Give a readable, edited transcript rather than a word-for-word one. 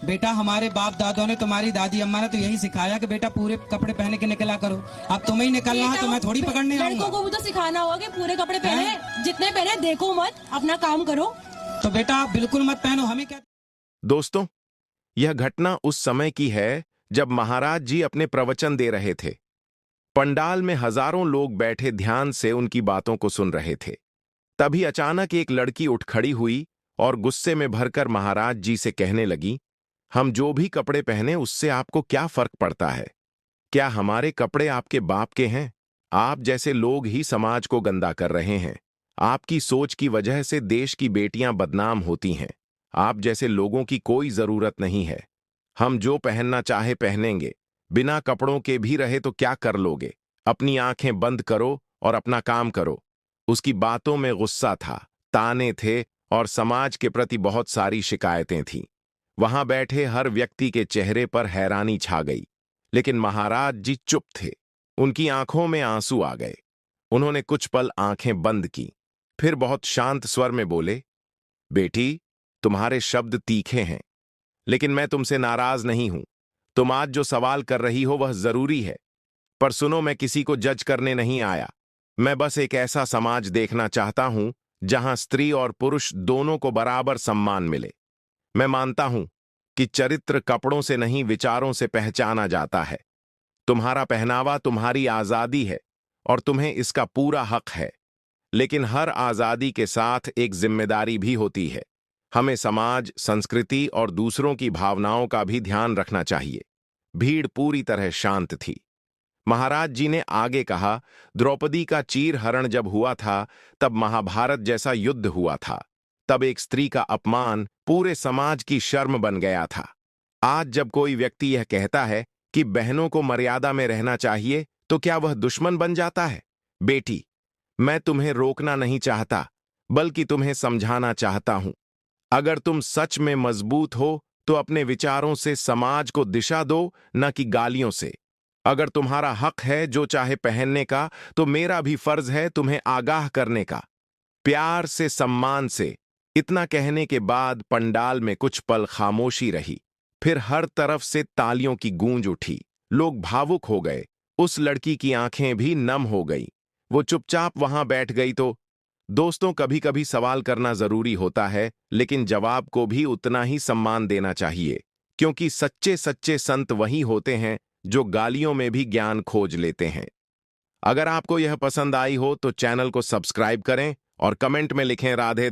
बेटा हमारे बाप दादों ने, तुम्हारी दादी अम्मा ने तो यही सिखाया कि बेटा पूरे कपड़े पहन के निकला करो। अब तुम्हें ही निकलना है तो मैं थोड़ी पकड़ने आऊंगा। लड़कों को भी तो सिखाना होगा कि पूरे कपड़े पहने, जितने पहने देखो मत, अपना काम करो। तो बेटा आप बिल्कुल मत पहनो, हमें क्या। दोस्तों, यह घटना उस समय की है जब महाराज जी अपने प्रवचन दे रहे थे। पंडाल में हजारों लोग बैठे ध्यान से उनकी बातों को सुन रहे थे। तभी अचानक एक लड़की उठ खड़ी हुई और गुस्से में भरकर महाराज जी से कहने लगी, हम जो भी कपड़े पहने उससे आपको क्या फर्क पड़ता है? क्या हमारे कपड़े आपके बाप के हैं? आप जैसे लोग ही समाज को गंदा कर रहे हैं। आपकी सोच की वजह से देश की बेटियां बदनाम होती हैं। आप जैसे लोगों की कोई जरूरत नहीं है। हम जो पहनना चाहे पहनेंगे, बिना कपड़ों के भी रहे तो क्या कर लोगे? अपनी आंखें बंद करो और अपना काम करो। उसकी बातों में गुस्सा था, ताने थे और समाज के प्रति बहुत सारी शिकायतें थीं। वहां बैठे हर व्यक्ति के चेहरे पर हैरानी छा गई, लेकिन महाराज जी चुप थे। उनकी आंखों में आंसू आ गए। उन्होंने कुछ पल आंखें बंद की, फिर बहुत शांत स्वर में बोले, बेटी, तुम्हारे शब्द तीखे हैं, लेकिन मैं तुमसे नाराज नहीं हूं। तुम आज जो सवाल कर रही हो वह जरूरी है, पर सुनो, मैं किसी को जज करने नहीं आया। मैं बस एक ऐसा समाज देखना चाहता हूं जहां स्त्री और पुरुष दोनों को बराबर सम्मान मिले। मैं मानता हूं कि चरित्र कपड़ों से नहीं, विचारों से पहचाना जाता है। तुम्हारा पहनावा तुम्हारी आजादी है और तुम्हें इसका पूरा हक है, लेकिन हर आजादी के साथ एक जिम्मेदारी भी होती है। हमें समाज, संस्कृति और दूसरों की भावनाओं का भी ध्यान रखना चाहिए। भीड़ पूरी तरह शांत थी। महाराज जी ने आगे कहा, द्रौपदी का चीरहरण जब हुआ था तब महाभारत जैसा युद्ध हुआ था। तब एक स्त्री का अपमान पूरे समाज की शर्म बन गया था। आज जब कोई व्यक्ति यह कहता है कि बहनों को मर्यादा में रहना चाहिए, तो क्या वह दुश्मन बन जाता है? बेटी, मैं तुम्हें रोकना नहीं चाहता, बल्कि तुम्हें समझाना चाहता हूं। अगर तुम सच में मजबूत हो तो अपने विचारों से समाज को दिशा दो, न कि गालियों से। अगर तुम्हारा हक है जो चाहे पहनने का, तो मेरा भी फर्ज है तुम्हें आगाह करने का, प्यार से, सम्मान से। इतना कहने के बाद पंडाल में कुछ पल खामोशी रही। फिर हर तरफ से तालियों की गूंज उठी। लोग भावुक हो गए। उस लड़की की आंखें भी नम हो गई। वो चुपचाप वहां बैठ गई। तो दोस्तों, कभी कभी सवाल करना जरूरी होता है, लेकिन जवाब को भी उतना ही सम्मान देना चाहिए, क्योंकि सच्चे सच्चे संत वही होते हैं जो गालियों में भी ज्ञान खोज लेते हैं। अगर आपको यह पसंद आई हो तो चैनल को सब्सक्राइब करें और कमेंट में लिखें राधे।